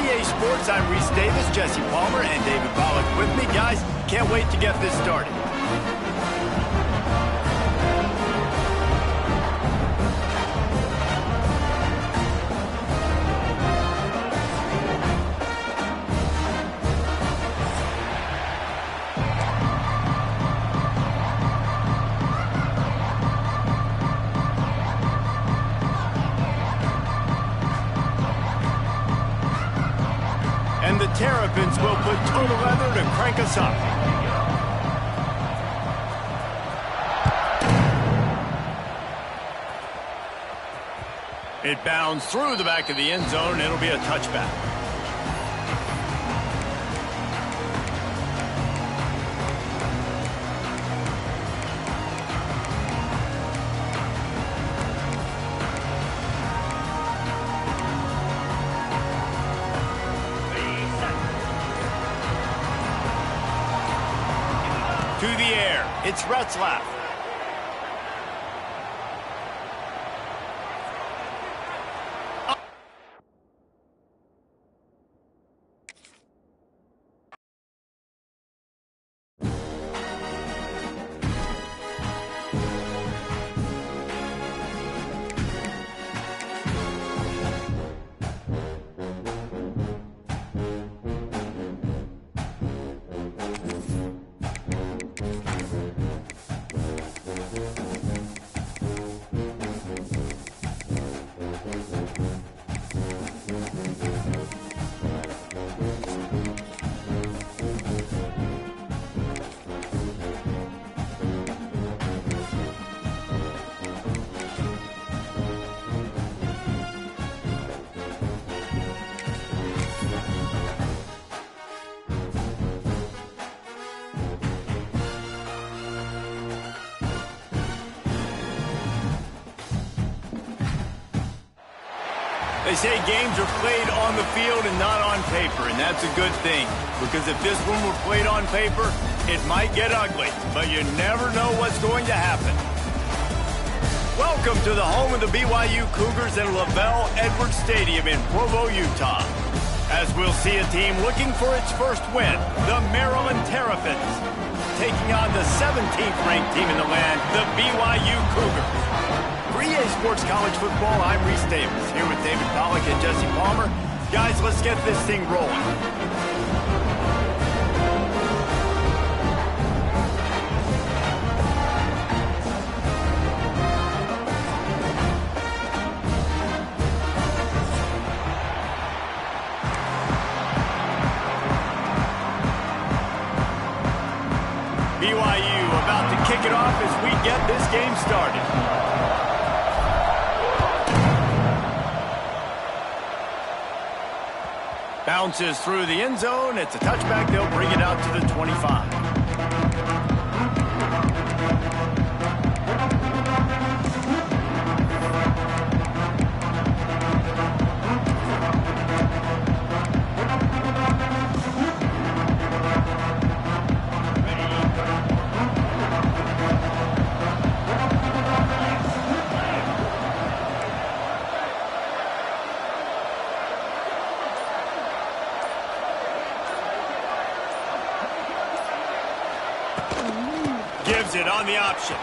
PA Sports, I'm Reese Davis, Jesse Palmer, and David Pollock with me. Guys, can't wait to get this started. And the Terrapins will put total leather to crank us up. It bounds through the back of the end zone, and it'll be a touchback. To the air, it's Retzlaff. They say games are played on the field and not on paper, and that's a good thing, because if this one were played on paper, it might get ugly, but you never know what's going to happen. Welcome to the home of the BYU Cougars and Lavelle Edwards Stadium in Provo, Utah. As we'll see a team looking for its first win, the Maryland Terrapins, taking on the 17th ranked team in the land, the BYU Cougars. For EA Sports College Football, I'm Reese Davis, here with David Pollock and Jesse Palmer. Guys, let's get this thing rolling. BYU about to kick it off as we get this game started. Bounces through the end zone. It's a touchback. They'll bring it out to the 25. Gives it on the option.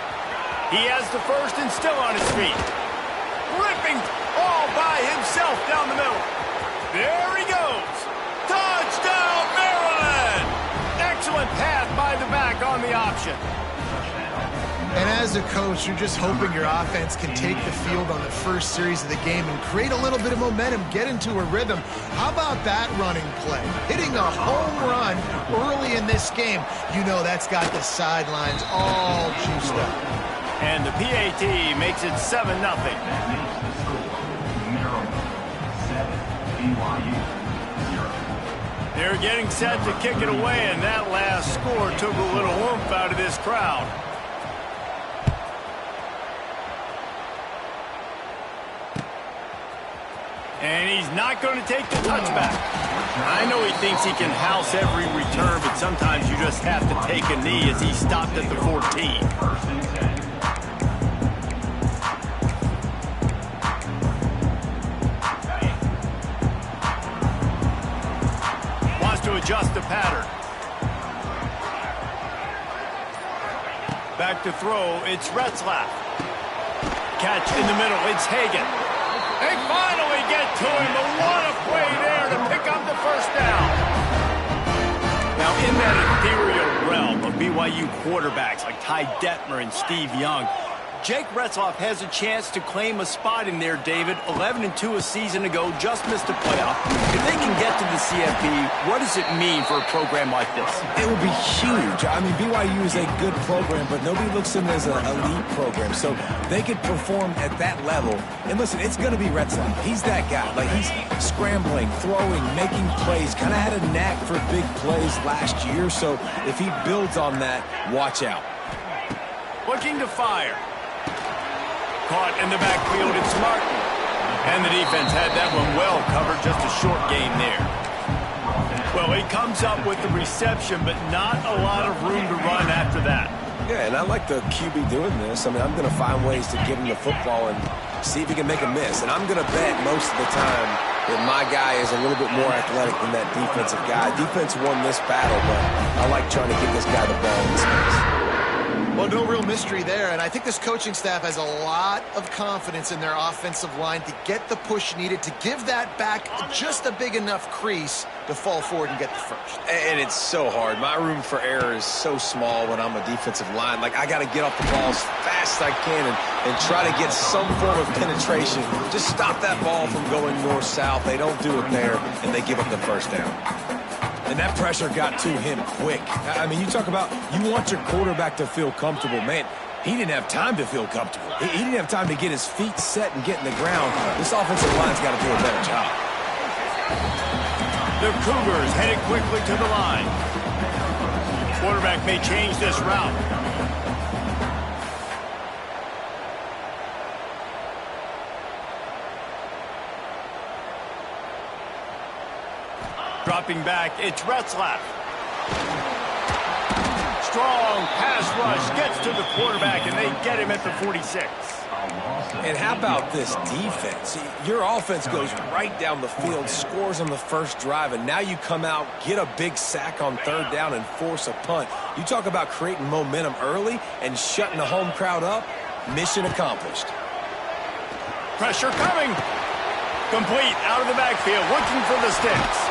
He has the first and still on his feet. Ripping all by himself down the middle. There he goes. Touchdown, Maryland! Excellent pass by the back on the option. And as a coach, you're just hoping your offense can take the field on the first series of the game and create a little bit of momentum, get into a rhythm. How about that running play? Hitting a home run early in this game. You know that's got the sidelines all juiced up. And the PAT makes it 7-0. They're getting set to kick it away, and that last score took a little oomph out of this crowd. And he's not going to take the touchback. I know he thinks he can house every return, but sometimes you just have to take a knee as he stopped at the 14. adjust the pattern. Back to throw, it's Retzlaff. Catch in the middle, it's Hagan. They finally get to him, but what a play there to pick up the first down. Now, in that ethereal realm of BYU quarterbacks like Ty Detmer and Steve Young, Jake Retzlaff has a chance to claim a spot in there, David. 11-2 a season ago, just missed a playoff. If they can get to the CFP, what does it mean for a program like this? It would be huge. I mean, BYU is a good program, but nobody looks at them as an elite program. So they could perform at that level. And listen, it's going to be Retzlaff. He's that guy. Like, he's scrambling, throwing, making plays. Kind of had a knack for big plays last year. So if he builds on that, watch out. Looking to fire. Caught in the backfield, it's Martin. And the defense had that one well covered, just a short gain there. Well, he comes up with the reception, but not a lot of room to run after that. Yeah, and I like the QB doing this. I mean, I'm going to find ways to get him the football and see if he can make a miss. And I'm going to bet most of the time that my guy is a little bit more athletic than that defensive guy. Defense won this battle, but I like trying to get this guy the ball in space. Well, no real mystery there, and I think this coaching staff has a lot of confidence in their offensive line to get the push needed to give that back just a big enough crease to fall forward and get the first. And it's so hard. My room for error is so small when I'm a defensive line. Like, I got to get off the ball as fast as I can and try to get some form of penetration. Just stop that ball from going north-south. They don't do it there, and they give up the first down. And that pressure got to him quick. I mean, you talk about you want your quarterback to feel comfortable. Man, he didn't have time to feel comfortable. He didn't have time to get his feet set and get in the ground. This offensive line's got to do a better job. The Cougars headed quickly to the line. Quarterback may change this route. Dropping back, it's Retzlaff. Strong pass rush, gets to the quarterback, and they get him at the 46. And how about this defense? Your offense goes right down the field, scores on the first drive, and now you come out, get a big sack on third down, and force a punt. You talk about creating momentum early and shutting the home crowd up. Mission accomplished. Pressure coming. Complete out of the backfield, looking for the sticks.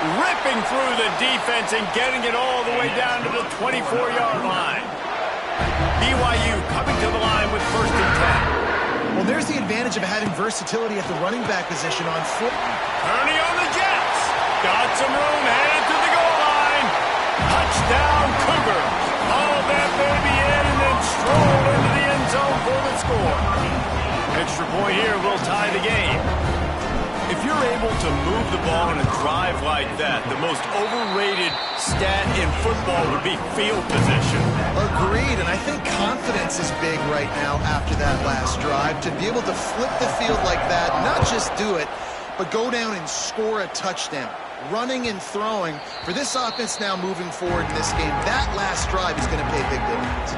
Ripping through the defense and getting it all the way down to the 24-yard line. BYU coming to the line with 1st and 10. Well, there's the advantage of having versatility at the running back position on foot. Kearney on the Jets. Got some room, headed to the goal line. Touchdown, Cougars. Haul that baby in and then stroll into the end zone for the score. Extra point here will tie the game. If you're able to move the ball in a drive like that, the most overrated stat in football would be field position. Agreed, and I think confidence is big right now after that last drive. To be able to flip the field like that, not just do it, but go down and score a touchdown. Running and throwing. For this offense now moving forward in this game, that last drive is going to pay big dividends.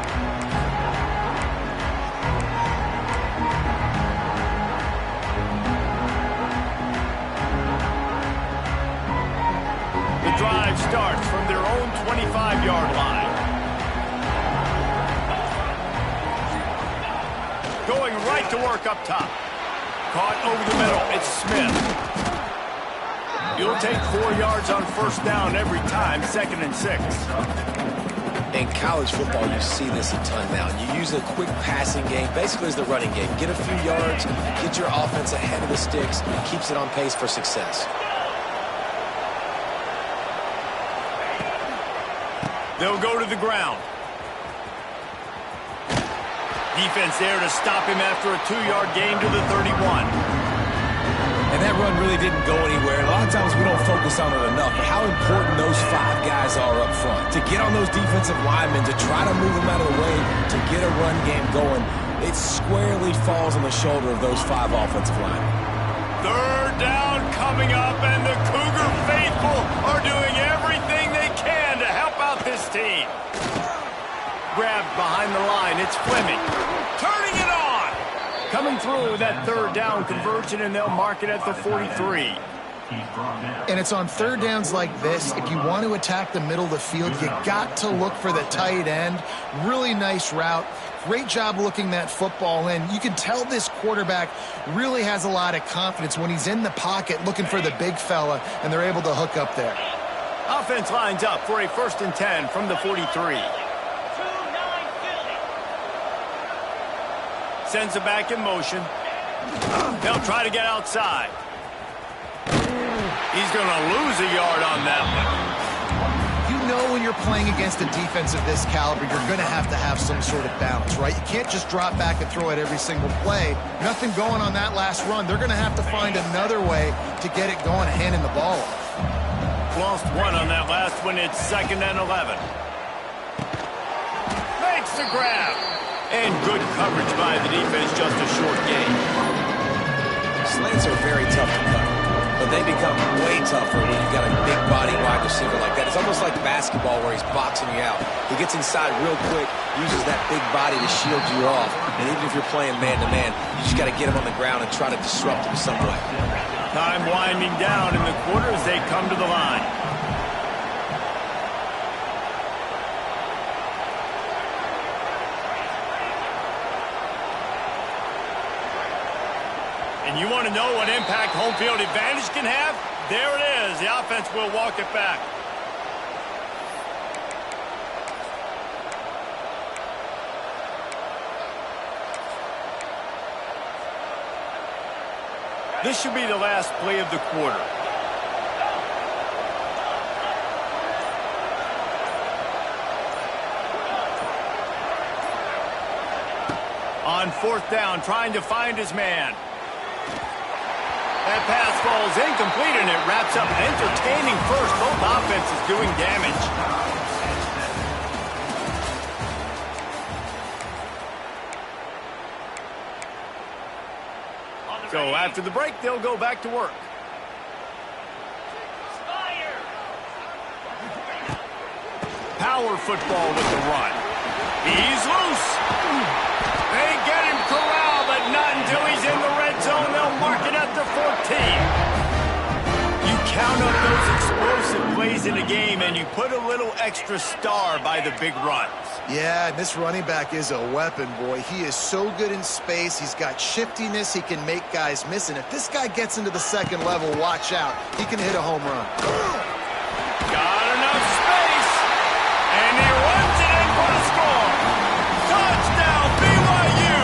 Drive starts from their own 25-yard line. Going right to work up top. Caught over the middle. It's Smith. You'll take 4 yards on 1st down every time, 2nd and 6. In college football, you see this a ton now. You use a quick passing game, basically as the running game. Get a few yards, get your offense ahead of the sticks, keeps it on pace for success. They'll go to the ground. Defense there to stop him after a 2-yard gain to the 31. And that run really didn't go anywhere. A lot of times we don't focus on it enough, but how important those 5 guys are up front. To get on those defensive linemen, to try to move them out of the way, to get a run game going, it squarely falls on the shoulder of those 5 offensive linemen. 3rd down coming up, and the Cougar faithful are doing everything they can to help out this team. Grabbed behind the line, it's Fleming. Turning it on! Coming through that 3rd down conversion, and they'll mark it at the 43. And it's on third downs like this. If you want to attack the middle of the field, you got to look for the tight end. Really nice route. Great job looking that football in. You can tell this quarterback really has a lot of confidence when he's in the pocket looking for the big fella, and they're able to hook up there. Offense lines up for a 1st and 10 from the 43. Sends it back in motion. They'll try to get outside. He's going to lose a yard on that one. You know when you're playing against a defense of this caliber, you're going to have some sort of balance, right? You can't just drop back and throw it every single play. Nothing going on that last run. They're going to have to find another way to get it going, handing the ball off. Lost one on that last one. It's 2nd and 11. Makes the grab. And good coverage by the defense, just a short gain. Slants are very tough to cut, but they become way tougher when you've got a big body wide receiver like that. It's almost like basketball where he's boxing you out. He gets inside real quick, uses that big body to shield you off, and even if you're playing man-to-man, you just got to get him on the ground and try to disrupt him some way. Time winding down in the quarter as they come to the line. And you want to know what impact home field advantage can have? There it is. The offense will walk it back. This should be the last play of the quarter. On 4th down, trying to find his man. That pass falls incomplete, and it wraps up entertaining first. Both offenses doing damage. So after the break, they'll go back to work. Power football with the run. He's loose. They get him corralled, but not until he's in the red zone. They'll mark it at the 14. You count up those explosive plays in a game, and you put a little extra star by the big runs. Yeah, and this running back is a weapon, boy. He is so good in space. He's got shiftiness. He can make guys miss. And if this guy gets into the 2nd level, watch out. He can hit a home run. Got enough space, and he runs it in for the score. Touchdown, BYU!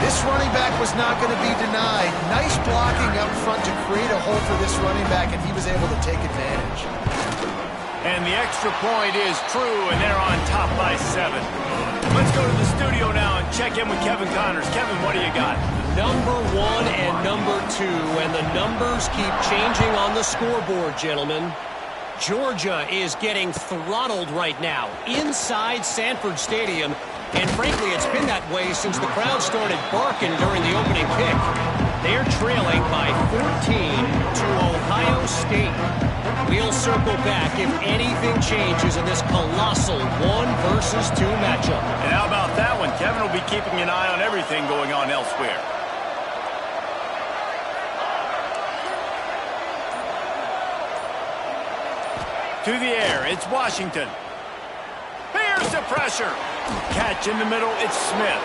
This running back was not going to be denied. Nice blocking up front to create a hole for this running back, and he was able to take advantage. And the extra point is true, and they're on top by 7. Let's go to the studio now and check in with Kevin Connors. Kevin, what do you got? Number 1 and number 2, and the numbers keep changing on the scoreboard, gentlemen. Georgia is getting throttled right now inside Sanford Stadium, and frankly, it's been that way since the crowd started barking during the opening kick. They're trailing by 14 to Ohio State. We'll circle back if anything changes in this colossal 1 versus 2 matchup. And how about that one? Kevin will be keeping an eye on everything going on elsewhere. To the air, it's Washington. Here's the pressure. Catch in the middle, it's Smith.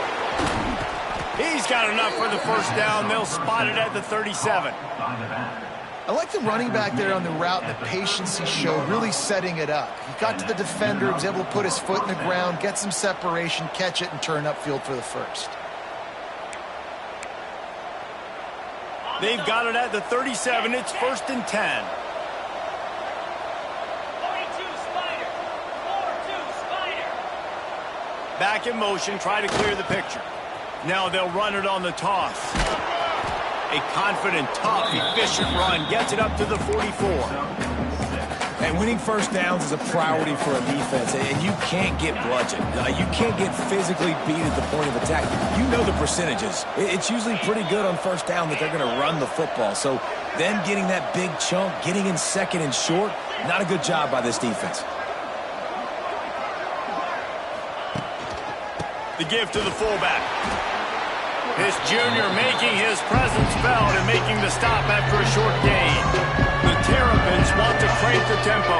He's got enough for the 1st down. They'll spot it at the 37. I like the running back there on the route and the patience he showed, really setting it up. He got to the defender, was able to put his foot in the ground, get some separation, catch it, and turn upfield for the 1st. They've got it at the 37. It's 1st and 10. Back in motion, try to clear the picture. Now they'll run it on the toss. A confident, tough, efficient run gets it up to the 44. And winning 1st downs is a priority for a defense, and you can't get bludgeoned. You can't get physically beat at the point of attack. You know the percentages. It's usually pretty good on 1st down that they're going to run the football. So them getting that big chunk, getting in 2nd and short, not a good job by this defense. The give to the fullback. This junior making his presence felt and making the stop after a short gain. The Terrapins want to crank the tempo.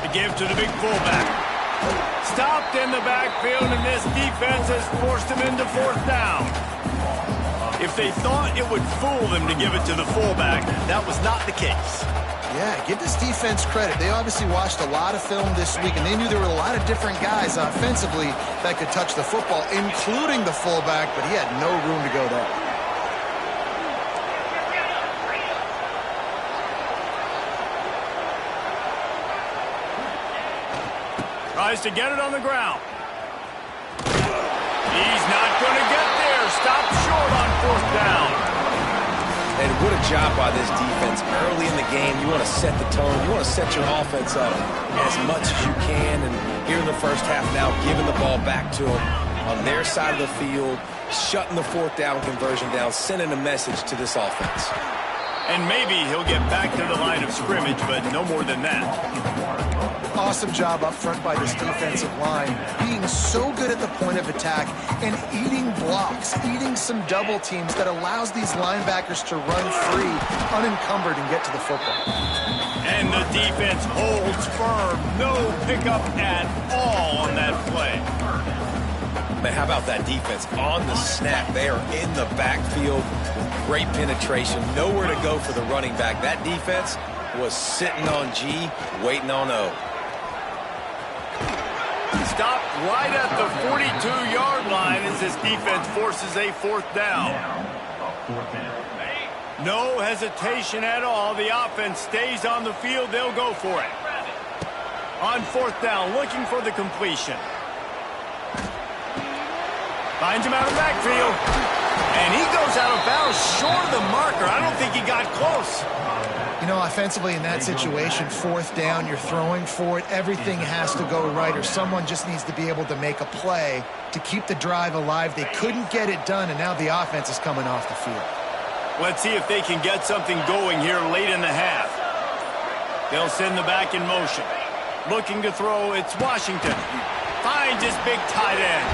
The give to the big fullback. Stopped in the backfield, and this defense has forced him into fourth down. If they thought it would fool them to give it to the fullback, that was not the case. Yeah, give this defense credit. They obviously watched a lot of film this week, and they knew there were a lot of different guys offensively that could touch the football, including the fullback, but he had no room to go there. Tries to get it on the ground. He's not going to get there. Stopped short on fourth down. And what a job by this defense. Early in the game, you want to set the tone. You want to set your offense up as much as you can. And here in the first half now, giving the ball back to them on their side of the field, shutting the fourth down conversion down, sending a message to this offense. And maybe he'll get back to the line of scrimmage, but no more than that. Awesome job up front by this defensive line, being so good at the point of attack and eating blocks, eating some double teams that allows these linebackers to run free, unencumbered, and get to the football. And the defense holds firm. No pickup at all on that play. Man, how about that defense on the snap? They are in the backfield. Great penetration. Nowhere to go for the running back. That defense was sitting on G, waiting on O. Stopped right at the 42-yard line as this defense forces a fourth down. No hesitation at all. The offense stays on the field. They'll go for it. On fourth down, looking for the completion. Finds him out of the backfield. And he goes out of bounds short of the marker. I don't think he got close. You know, offensively in that situation, fourth down, you're throwing for it. Everything has to go right, or someone just needs to be able to make a play to keep the drive alive. They couldn't get it done, and now the offense is coming off the field. Let's see if they can get something going here late in the half. They'll send the back in motion. Looking to throw, it's Washington. Finds his big tight end.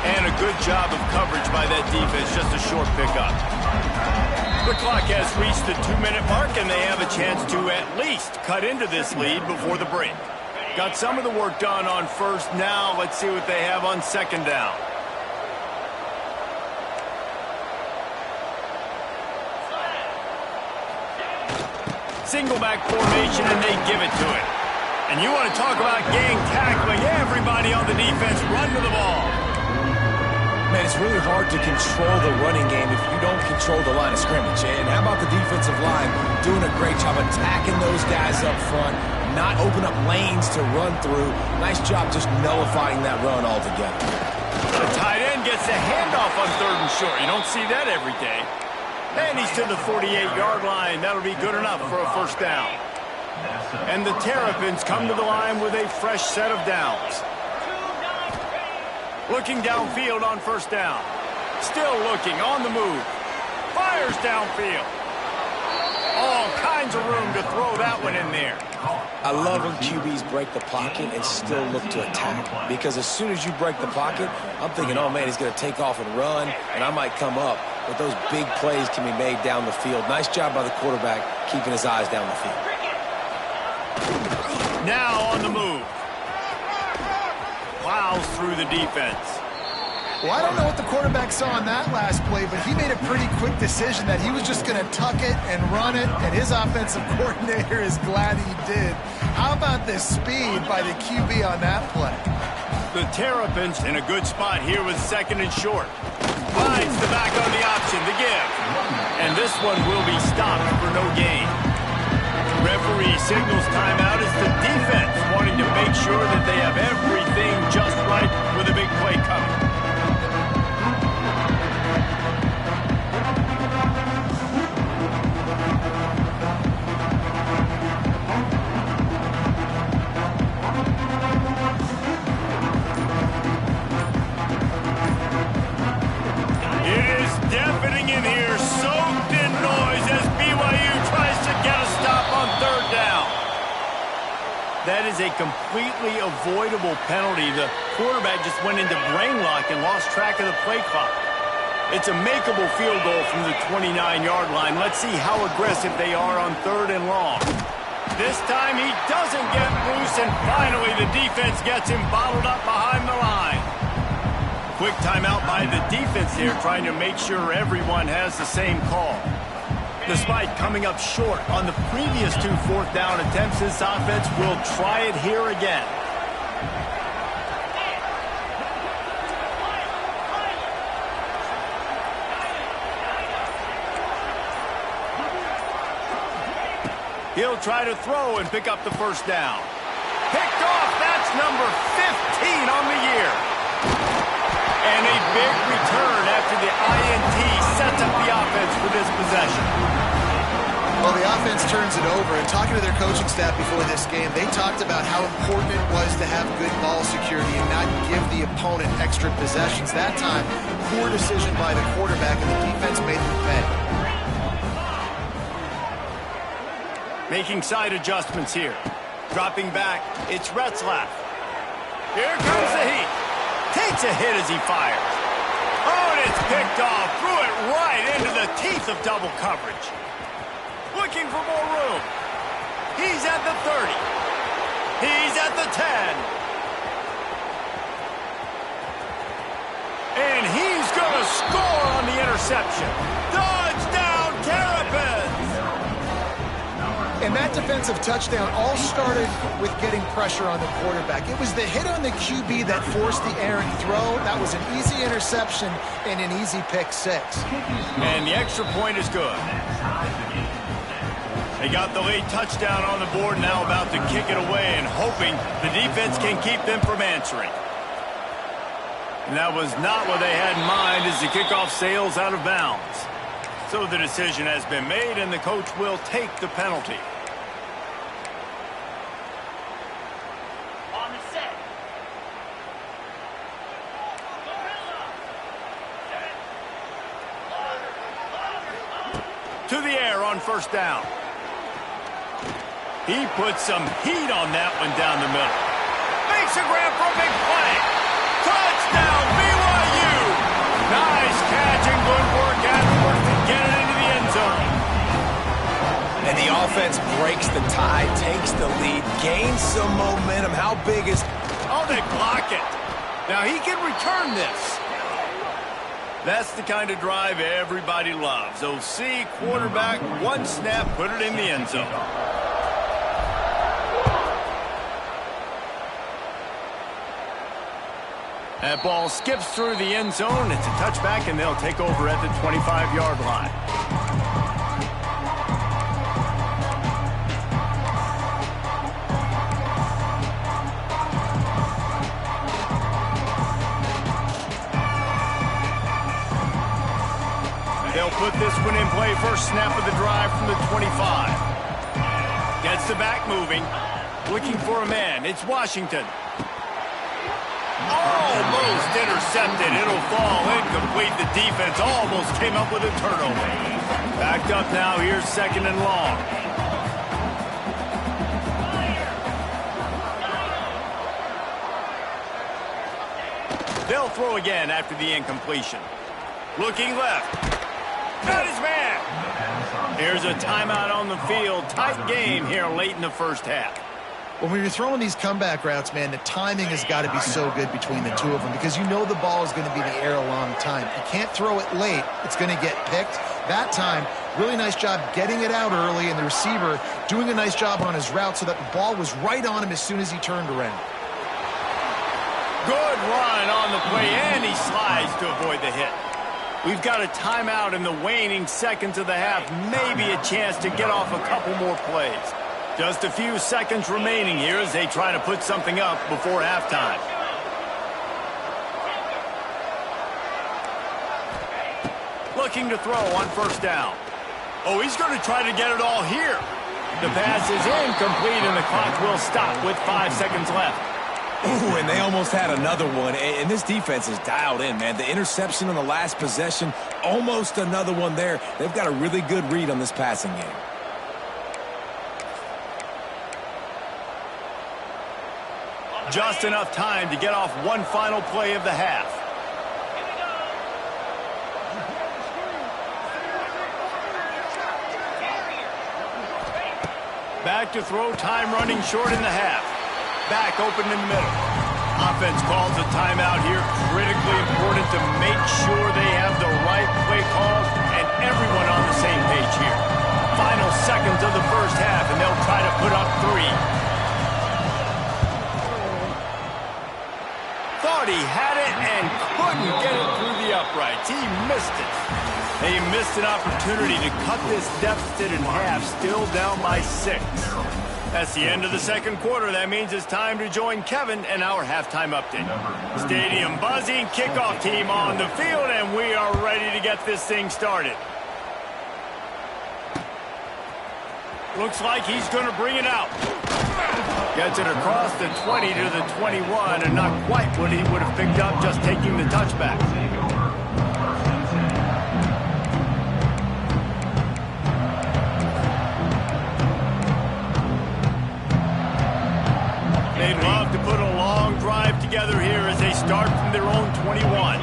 And a good job of coverage by that defense, just a short pickup. The clock has reached the 2-minute mark, and they have a chance to at least cut into this lead before the break. Got some of the work done on first. Now let's see what they have on second down. Single back formation, and they give it to it. And you want to talk about gang tackling. Everybody on the defense run to the ball. Man, it's really hard to control the running game if you don't control the line of scrimmage. And how about the defensive line doing a great job attacking those guys up front, not open up lanes to run through. Nice job just nullifying that run altogether. The tight end gets a handoff on third and short. You don't see that every day. And he's to the 48-yard line. That'll be good enough for a first down. And the Terrapins come to the line with a fresh set of downs. Looking downfield on first down. Still looking, on the move. Fires downfield. All kinds of room to throw that one in there. I love when QBs break the pocket and still look to attack. Because as soon as you break the pocket, I'm thinking, oh man, he's going to take off and run, and I might come up. But those big plays can be made down the field. Nice job by the quarterback keeping his eyes down the field. Now on the move. Plows through the defense. Well, I don't know what the quarterback saw on that last play, but he made a pretty quick decision that he was just going to tuck it and run it, and his offensive coordinator is glad he did. How about this speed by the QB on that play? The Terrapins in a good spot here with second and short. Finds the back on the option, the give. And this one will be stopped for no gain. Referee signals timeout as the defense wanting to make sure that they have everything just right with a big play coming. It is deafening in here, soaked in noise as BYU tries to get a stop on third down. That is a completely avoidable penalty. The quarterback just went into brain lock and lost track of the play clock. It's a makeable field goal from the 29-yard line. Let's see how aggressive they are on 3rd and long. This time he doesn't get loose, and finally the defense gets him bottled up behind the line. Quick timeout by the defense here, trying to make sure everyone has the same call. Despite coming up short on the previous 2 4th down attempts, this offense will try it here again. He'll try to throw and pick up the 1st down. Picked off. That's number 15 on the year. And a big return after the INT sets up the offense for this possession. Well, the offense turns it over, and talking to their coaching staff before this game, they talked about how important it was to have good ball security and not give the opponent extra possessions. That time, poor decision by the quarterback, and the defense made them pay. Making side adjustments here. Dropping back, it's Retzlaff. Here comes the heat. Takes a hit as he fires. Oh, and it's picked off. Threw it right into the teeth of double coverage. Looking for more room. He's at the 30. He's at the 10. And he's going to score on the interception. Touchdown, Terrapins! And that defensive touchdown all started with getting pressure on the quarterback. It was the hit on the QB that forced the errant throw. That was an easy interception and an easy pick 6. And the extra point is good. They got the late touchdown on the board, now about to kick it away and hoping the defense can keep them from answering. And that was not what they had in mind as the kickoff sails out of bounds. So the decision has been made, and the coach will take the penalty. On the set. To the air on 1st down. He puts some heat on that one down the middle. Makes a grab for a big play. Touchdown, BYU! Nice catch and good work afterwards to get it into the end zone. And the offense breaks the tie, takes the lead, gains some momentum. How big is... Oh, they block it. Now he can return this. That's the kind of drive everybody loves. OC, quarterback, one snap, put it in the end zone. That ball skips through the end zone. It's a touchback, and they'll take over at the 25-yard line. They'll put this one in play. First snap of the drive from the 25. Gets the back moving. Looking for a man. It's Washington. Almost intercepted. It'll fall incomplete. The defense almost came up with a turnover. Backed up now. Here's 2nd and long. They'll throw again after the incompletion. Looking left. Got his man. Here's a timeout on the field. Tight game here late in the 1st half. When you're throwing these comeback routes, man, the timing has got to be so good between the two of them because you know the ball is going to be in the air a long time. You can't throw it late. It's going to get picked. That time, really nice job getting it out early, and the receiver doing a nice job on his route so that the ball was right on him as soon as he turned around. Good run on the play, and he slides to avoid the hit. We've got a timeout in the waning seconds of the half. Maybe a chance to get off a couple more plays. Just a few seconds remaining here as they try to put something up before halftime. Looking to throw on 1st down. Oh, he's going to try to get it all here. The pass is incomplete, and the clock will stop with 5 seconds left. Ooh, and they almost had another one. And this defense is dialed in, man. The interception on the last possession, almost another one there. They've got a really good read on this passing game. Just enough time to get off one final play of the half. Back to throw, time running short in the half. Back open in the middle. Offense calls a timeout here. Critically important to make sure they have the right play call and everyone on the same page here. Final seconds of the first half, and they'll try to put up 3. Thought he had it and couldn't get it through the uprights. He missed it. They missed an opportunity to cut this deficit in half, still down by 6. That's the end of the second quarter. That means it's time to join Kevin and our halftime update. Stadium buzzing, kickoff team on the field, and we are ready to get this thing started. Looks like he's going to bring it out. Gets it across the 20 to the 21, and not quite what he would have picked up just taking the touchback. They'd love to put a long drive together here as they start from their own 21.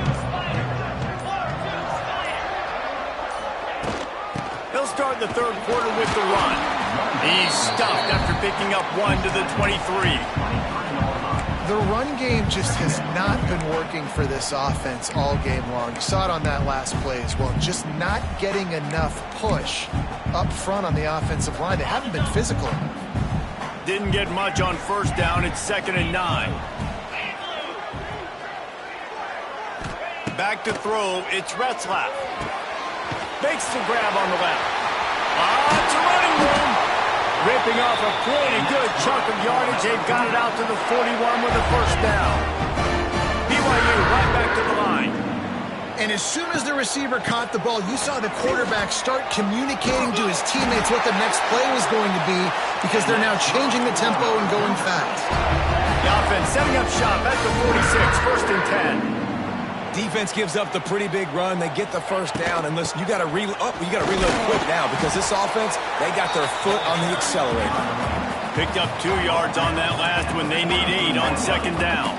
They'll start the third quarter with the run. He's stuffed after picking up 1 to the 23. The run game just has not been working for this offense all game long. You saw it on that last play as well. Just not getting enough push up front on the offensive line. They haven't been physical. Didn't get much on first down. It's 2nd and 9. Back to throw. It's Retzlaff. Makes the grab on the left. It's a running room. Ripping off a pretty good chunk of yardage. They've got it out to the 41 with a first down. BYU right back to the line. And as soon as the receiver caught the ball, you saw the quarterback start communicating to his teammates what the next play was going to be because they're now changing the tempo and going fast. The offense setting up shop at the 46, 1st and 10. Defense gives up the pretty big run. They get the first down, and listen, you got to reload quick now because this offense, they got their foot on the accelerator. Picked up 2 yards on that last one. They need 8 on 2nd down.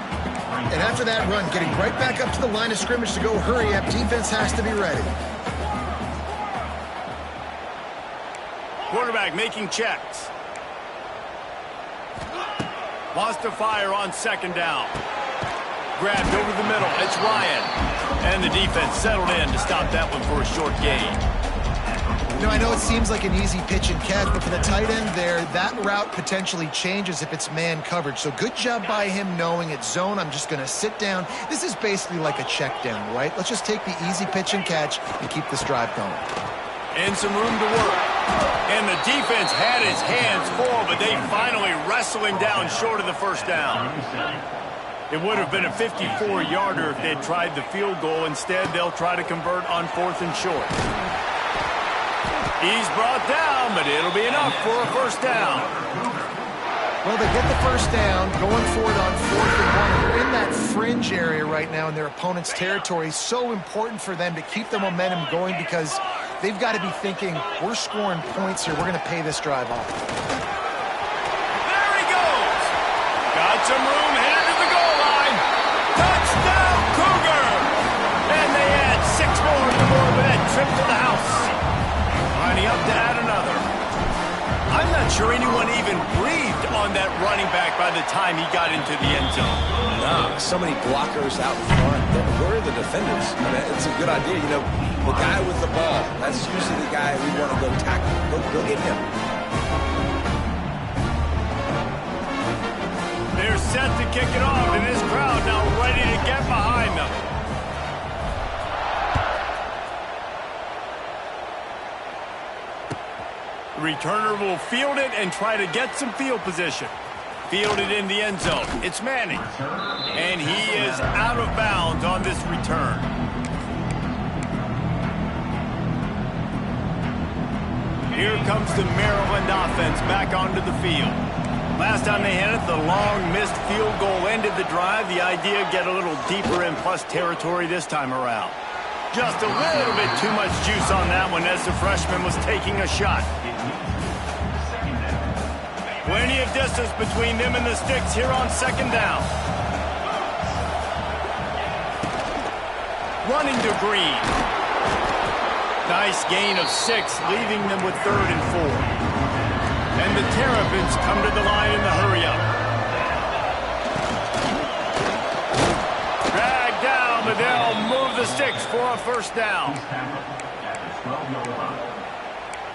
And after that run, getting right back up to the line of scrimmage to go hurry up, defense has to be ready. Quarterback making checks. Wants to fire on 2nd down. Grabbed over the middle. It's Ryan. And the defense settled in to stop that one for a short gain. You know, I know it seems like an easy pitch and catch, but for the tight end there, that route potentially changes if it's man coverage. So good job by him knowing it's zone. I'm just going to sit down. This is basically like a check down, right? Let's just take the easy pitch and catch and keep this drive going. And some room to work. And the defense had his hands full, but they finally wrestle him down short of the first down. It would have been a 54-yarder if they'd tried the field goal. Instead, they'll try to convert on 4th and short. He's brought down, but it'll be enough for a first down. Well, they get the first down, going for it on 4th and 1. They're in that fringe area right now in their opponent's territory. So important for them to keep the momentum going because they've got to be thinking, we're scoring points here. We're going to pay this drive off. There he goes. Got some room, headed to the goal line. Touchdown, Cougar. And they add 6 more on the board with that trip to the house. Lining up to add another. I'm not sure anyone even breathed on that running back by the time he got into the end zone. Nah, so many blockers out front. Where are the defenders? I mean, it's a good idea. You know, the guy with the ball, that's usually the guy we want to go tackle. Go get him. They're set to kick it off, and this crowd now ready to get behind them. The returner will field it and try to get some field position. Fielded in the end zone. It's Manning. And he is out of bounds on this return. Here comes the Maryland offense back onto the field. Last time they had it, the long missed field goal ended the drive. The idea, get a little deeper in plus territory this time around. Just a little bit too much juice on that one as the freshman was taking a shot. Plenty of distance between them and the sticks here on second down. Running to Green. Nice gain of 6, leaving them with 3rd and 4. And the Terrapins come to the line in the hurry-up. Drag down, but they'll move the sticks for a first down.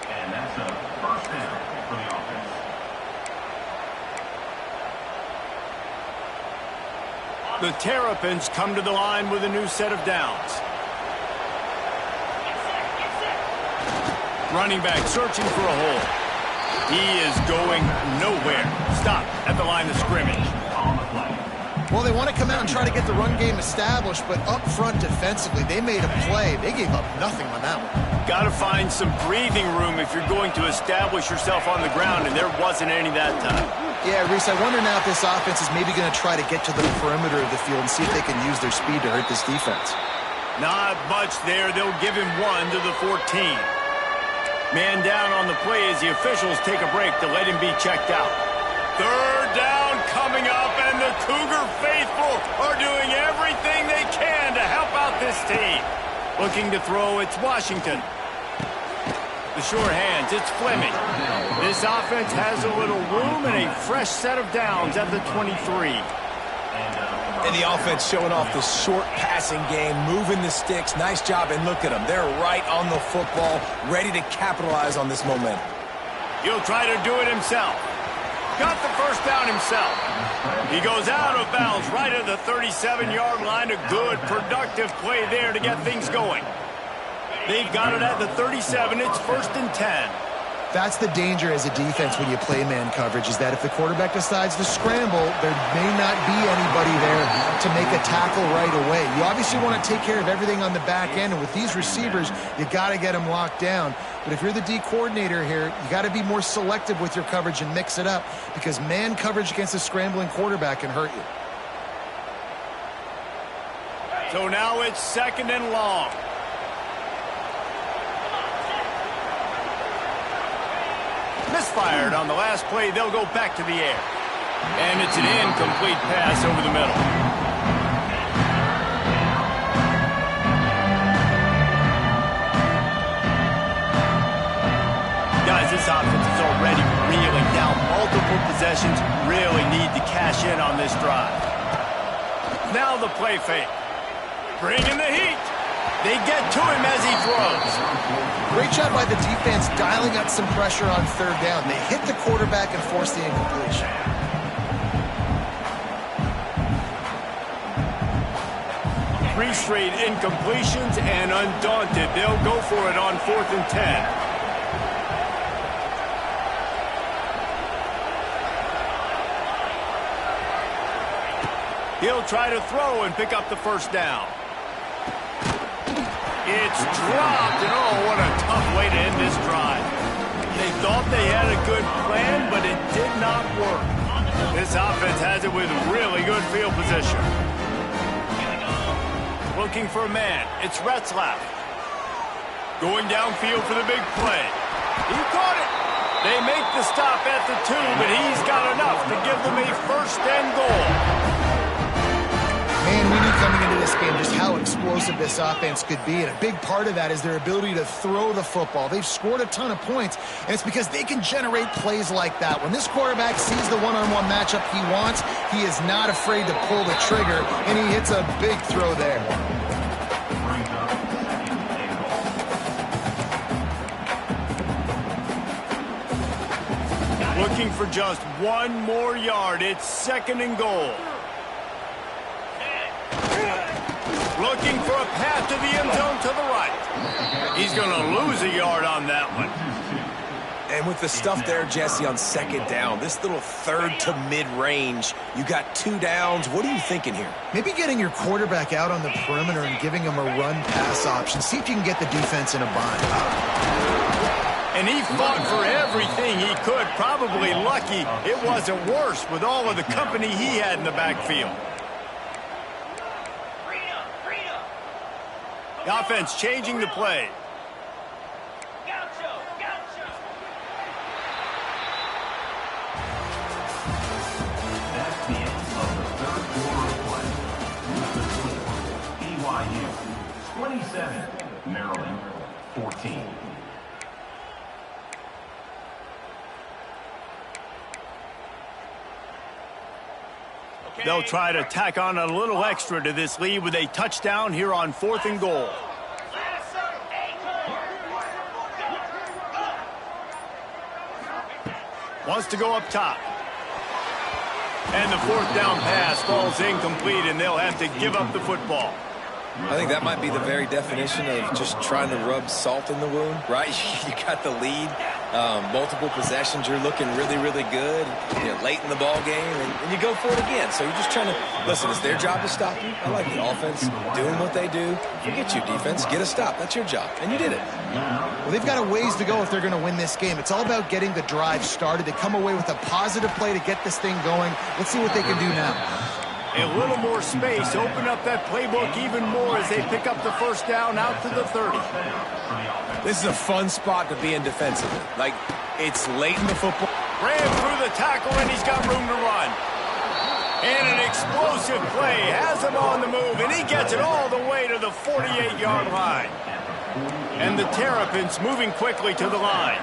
And that's a first down for the offense. The Terrapins come to the line with a new set of downs. Running back searching for a hole. He is going nowhere. Stop at the line of scrimmage. Well, they want to come out and try to get the run game established, but up front defensively, they made a play. They gave up nothing on that one. Got to find some breathing room if you're going to establish yourself on the ground, and there wasn't any that time. Yeah, Reese, I wonder now if this offense is maybe going to try to get to the perimeter of the field and see if they can use their speed to hurt this defense. Not much there. They'll give him 1 to the 14. Man down on the play as the officials take a break to let him be checked out. 3rd down coming up, and the Cougar faithful are doing everything they can to help out this team. Looking to throw, it's Washington. The short hands, it's Fleming. This offense has a little room and a fresh set of downs at the 23. And the offense showing off the short passing game, moving the sticks. Nice job, and look at them. They're right on the football, ready to capitalize on this momentum. He'll try to do it himself. Got the first down himself. He goes out of bounds right at the 37-yard line. A good, productive play there to get things going. They've got it at the 37. It's 1st and 10. That's the danger as a defense when you play man coverage, is that if the quarterback decides to scramble, there may not be anybody there to make a tackle right away. You obviously want to take care of everything on the back end, and with these receivers, you got to get them locked down. But if you're the D coordinator here, you got to be more selective with your coverage and mix it up, because man coverage against a scrambling quarterback can hurt you. So now it's 2nd and long. Misfired on the last play. They'll go back to the air. And it's an incomplete pass over the middle. Guys, this offense is already reeling down. Multiple possessions, really need to cash in on this drive. Now the play fake. Bringing the heat. They get to him as he throws. Great job by the defense dialing up some pressure on 3rd down. They hit the quarterback and forced the incompletion. 3 straight incompletions, and undaunted, they'll go for it on 4th and 10. He'll try to throw and pick up the first down. It's dropped, and oh, what a tough way to end this drive. They thought they had a good plan, but it did not work. This offense has it with really good field position. Looking for a man, it's Retzlaff. Going downfield for the big play. He caught it. They make the stop at the 2, but he's got enough to give them a 1st and goal. Man, we knew coming into this game just how explosive this offense could be, and a big part of that is their ability to throw the football. They've scored a ton of points, and it's because they can generate plays like that. When this quarterback sees the one-on-one matchup he wants, he is not afraid to pull the trigger, and he hits a big throw there. Looking for just 1 more yard. It's 2nd and goal. Looking for a path to the end zone to the right. He's going to lose a yard on that one. And with the stuff there, Jesse, on 2nd down, this little 3rd to mid-range, you got 2 downs. What are you thinking here? Maybe getting your quarterback out on the perimeter and giving him a run-pass option. See if you can get the defense in a bind. And he fought for everything he could. Probably lucky it wasn't worse with all of the company he had in the backfield. The offense changing the play. The end of the third quarter of play. BYU 27, Maryland 14. They'll try to tack on a little extra to this lead with a touchdown here on 4th and goal. Wants to go up top. And the 4th down pass falls incomplete, and they'll have to give up the football. I think that might be the very definition of just trying to rub salt in the wound, right? You got the lead, multiple possessions, you're looking really, really good, late in the ball game, and you go for it again. So you're just trying to, listen, it's their job to stop you. I like the offense doing what they do. Forget you, defense. Get a stop. That's your job. And you did it. Well, they've got a ways to go if they're going to win this game. It's all about getting the drive started. They come away with a positive play to get this thing going. Let's see what they can do now. A little more space, open up that playbook even more as they pick up the first down out to the 30. This is a fun spot to be in defensively. Like, it's late in the football. Ran through the tackle, and he's got room to run. And an explosive play has him on the move, and he gets it all the way to the 48-yard line. And the Terrapins moving quickly to the line.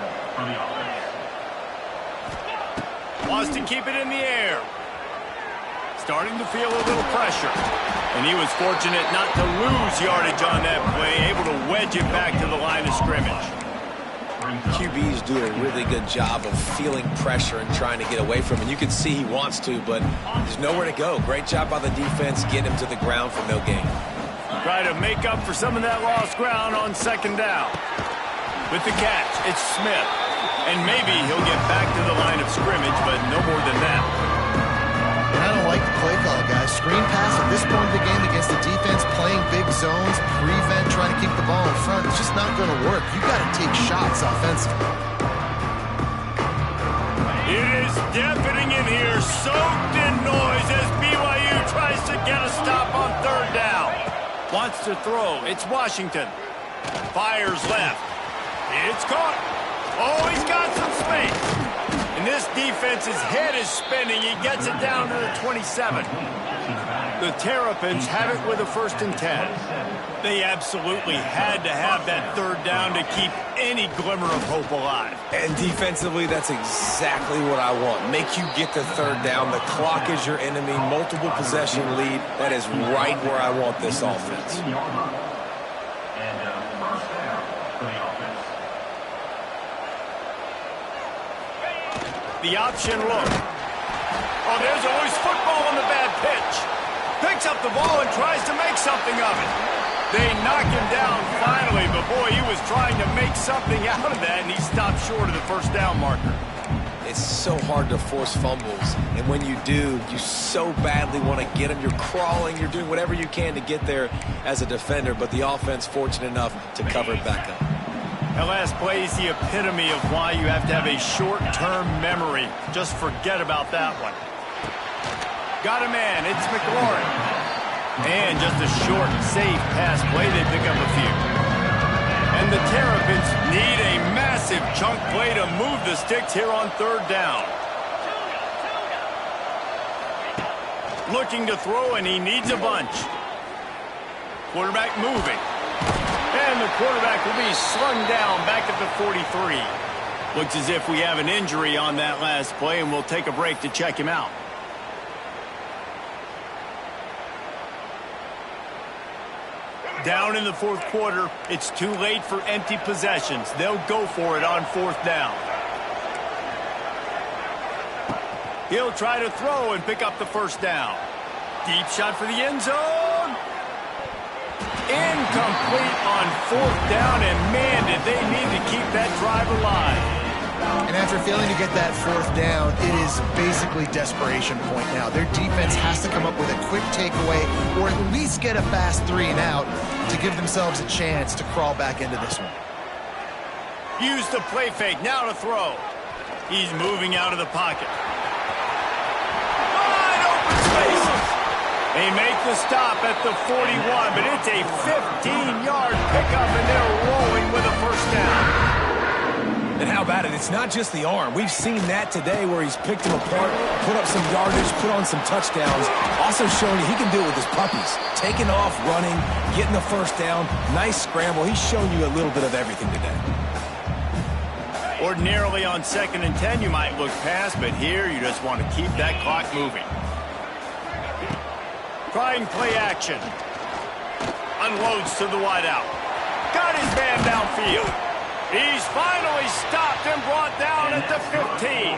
Wants to keep it in the air. Starting to feel a little pressure. And he was fortunate not to lose yardage on that play, able to wedge it back to the line of scrimmage. QBs do a really good job of feeling pressure and trying to get away from it. You can see he wants to, but there's nowhere to go. Great job by the defense getting him to the ground for no gain. Try to make up for some of that lost ground on 2nd down. With the catch, it's Smith. And maybe he'll get back to the line of scrimmage, but no more than that. And I don't like the play call, guys. Screen pass at this point in the game against the defense, playing big zones, prevent, trying to keep the ball in front. It's just not going to work. You got to take shots offensively. It is deafening in here, soaked in noise as BYU tries to get a stop on 3rd down. Wants to throw. It's Washington. Fires left. It's caught. Oh, he's got some space. And this defense's head is spinning. He gets it down to the 27. The Terrapins have it with a 1st and 10. They absolutely had to have that 3rd down to keep any glimmer of hope alive. And defensively, that's exactly what I want. Make you get the 3rd down. The clock is your enemy. Multiple possession lead. That is right where I want this offense. And first down for the offense. The option look. Oh, there's always football on the bad pitch. Picks up the ball and tries to make something of it. They knock him down finally, but boy, he was trying to make something out of that, and he stopped short of the 1st down marker. It's so hard to force fumbles, and when you do, you so badly want to get them. You're crawling, you're doing whatever you can to get there as a defender, but the offense fortunate enough to cover it back up. That last play is the epitome of why you have to have a short-term memory. Just forget about that one. Got a man. It's McLaurin. And just a short, safe pass play. They pick up a few. And the Terrapins need a massive chunk play to move the sticks here on 3rd down. Looking to throw, and he needs a bunch. Quarterback moving. And the quarterback will be slung down back at the 43. Looks as if we have an injury on that last play, and we'll take a break to check him out. Down in the 4th quarter, it's too late for empty possessions. They'll go for it on 4th down. He'll try to throw and pick up the 1st down. Deep shot for the end zone. Incomplete on 4th down, and man, did they need to keep that drive alive. And after failing to get that 4th down, it is basically desperation point now. Their defense has to come up with a quick takeaway or at least get a fast 3 and out to give themselves a chance to crawl back into this one. Use the play fake, now to throw. He's moving out of the pocket. Wide open spaces. They make the stop at the 41, but it's a 15-yard pickup, and they're rolling with a 1st down. And how about it? it, it's not just the arm. We've seen that today where he's picked him apart, put up some yardage, put on some touchdowns. Also showing you he can do it with his puppies. Taking off, running, getting the first down. Nice scramble. He's shown you a little bit of everything today. Ordinarily on 2nd and 10, you might look past, but here you just want to keep that clock moving. Trying play action. Unloads to the wideout. Got his man downfield. He's finally stopped and brought down at the 15.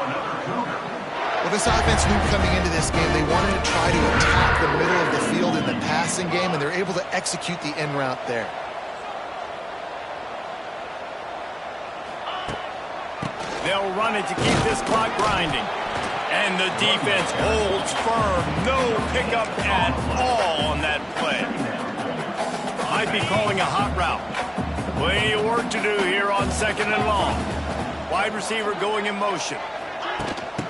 Well, this offense knew coming into this game they wanted to try to attack the middle of the field in the passing game, and they're able to execute the in route there. They'll run it to keep this clock grinding. And the defense holds firm. No pickup at all on that play. Might be calling a hot route. Plenty of work to do here on 2nd and long. Wide receiver going in motion.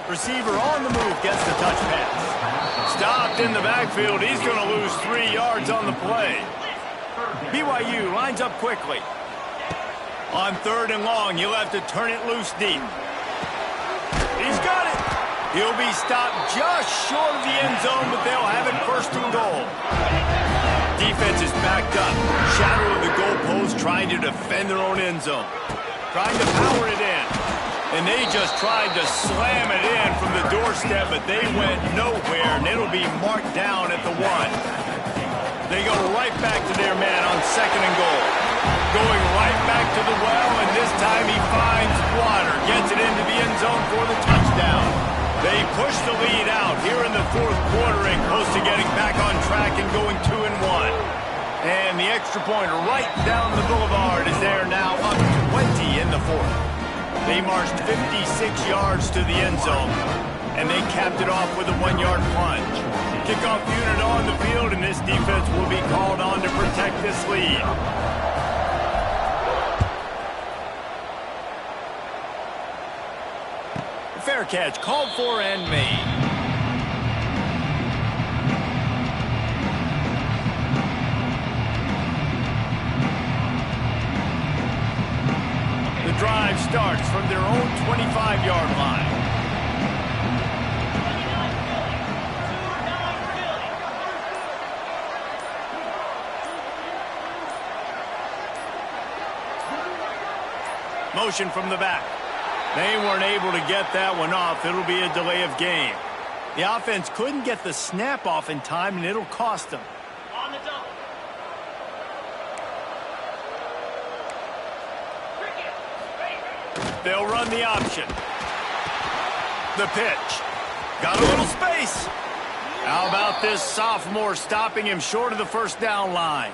Receiver on the move gets the touch pass. Stopped in the backfield. He's going to lose 3 yards on the play. BYU lines up quickly. On 3rd and long, you'll have to turn it loose deep. He's got it. He'll be stopped just short of the end zone, but they'll have it 1st and goal. Defense is backed up. Shadow of the goalpost trying to defend their own end zone. Trying to power it in. And they just tried to slam it in from the doorstep, but they went nowhere, and it'll be marked down at the 1. They go right back to their man on 2nd and goal. Going right back to the well, and this time he finds water. Gets it into the end zone for the touchdown. They push the lead out here in the 4th quarter and close to getting back on track and going 2-1. And the extra point right down the boulevard is there now, up 20 in the 4th. They marched 56 yards to the end zone, and they capped it off with a 1-yard plunge. Kickoff unit on the field, and this defense will be called on to protect this lead. Fair catch called for and made. The drive starts from their own 25-yard line. Motion from the back. They weren't able to get that one off. It'll be a delay of game. The offense couldn't get the snap off in time, and it'll cost them. On the double. They'll run the option. The pitch. Got a little space. How about this sophomore stopping him short of the 1st down line?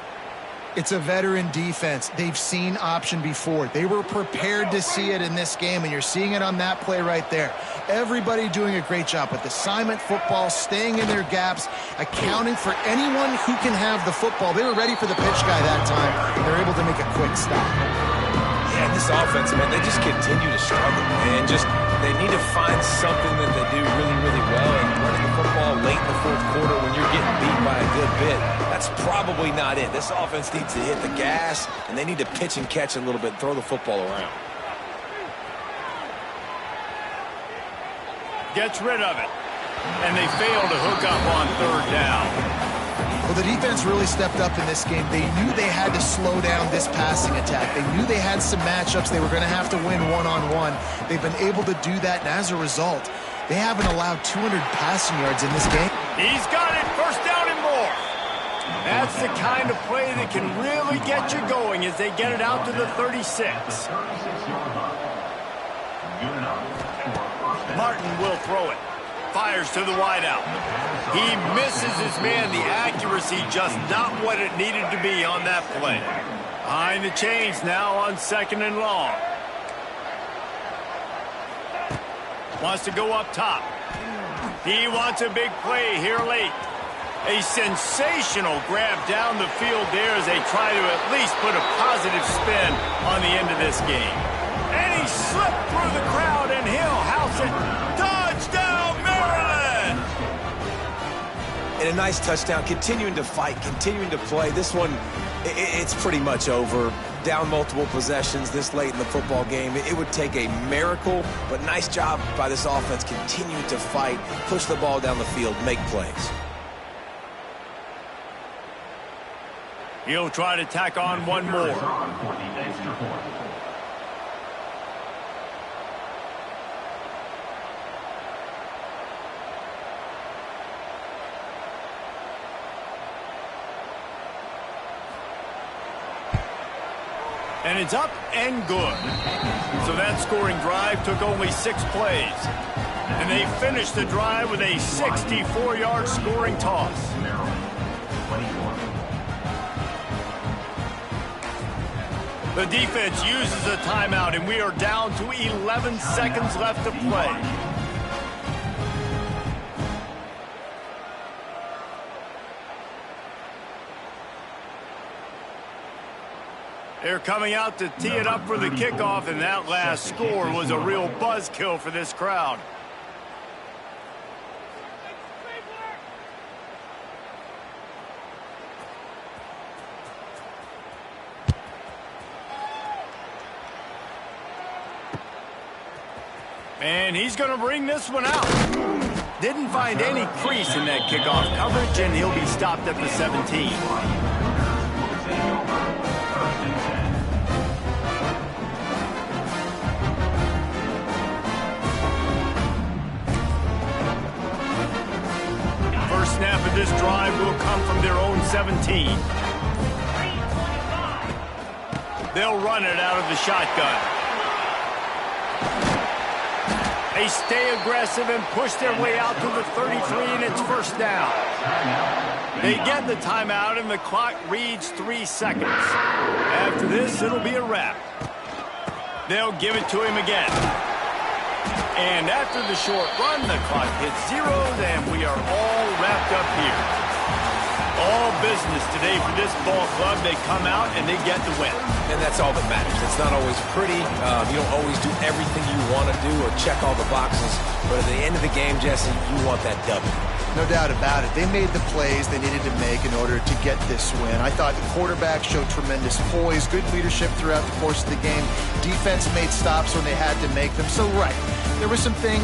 It's a veteran defense. They've seen option before. They were prepared to see it in this game, and you're seeing it on that play right there. Everybody doing a great job with assignment football, staying in their gaps, accounting for anyone who can have the football. They were ready for the pitch guy that time. They're able to make a quick stop. Yeah, this offense, man, they just continue to struggle, man. They need to find something that they do really, really well. And running the football late in the 4th quarter when you're getting beat by a good bit, that's probably not it. This offense needs to hit the gas, and they need to pitch and catch a little bit, throw the football around. Gets rid of it. And they fail to hook up on 3rd down. Well, the defense really stepped up in this game. They knew they had to slow down this passing attack. They knew they had some matchups they were going to have to win one-on-one. They've been able to do that, and as a result, they haven't allowed 200 passing yards in this game. He's got it, 1st down and more. That's the kind of play that can really get you going as they get it out to the 36. Martin will throw it. Fires to the wideout. He misses his man. The accuracy just not what it needed to be on that play. Behind the chains now on 2nd and long. Wants to go up top. He wants a big play here late. A sensational grab down the field there as they try to at least put a positive spin on the end of this game. And he slipped through the crowd, and he'll house it. Touchdown, Maryland! And a nice touchdown, continuing to fight, continuing to play. This one, it's pretty much over. down multiple possessions this late in the football game. It would take a miracle, but nice job by this offense continuing to fight, push the ball down the field, make plays. He'll try to tack on one more. And it's up and good. So that scoring drive took only 6 plays. And they finished the drive with a 64-yard scoring toss. The defense uses a timeout, and we are down to 11 seconds left to play. They're coming out to tee it up for the kickoff, and that last score was a real buzzkill for this crowd. And he's going to bring this one out. Didn't find any crease in that kickoff coverage, and he'll be stopped at the 17. First snap of this drive will come from their own 17. They'll run it out of the shotgun. They stay aggressive and push their way out to the 33, and it's first down. They get the timeout, and the clock reads 3 seconds. After this, it'll be a wrap. They'll give it to him again. And after the short run, the clock hits 0, and we are all wrapped up here. All business today for this ball club. They come out and they get the win. And that's all that matters. It's not always pretty. You don't always do everything you want to do or check all the boxes. But at the end of the game, Jesse, you want that W. No doubt about it. They made the plays they needed to make in order to get this win. I thought the quarterback showed tremendous poise, good leadership throughout the course of the game. Defense made stops when they had to make them. So, right, there were some things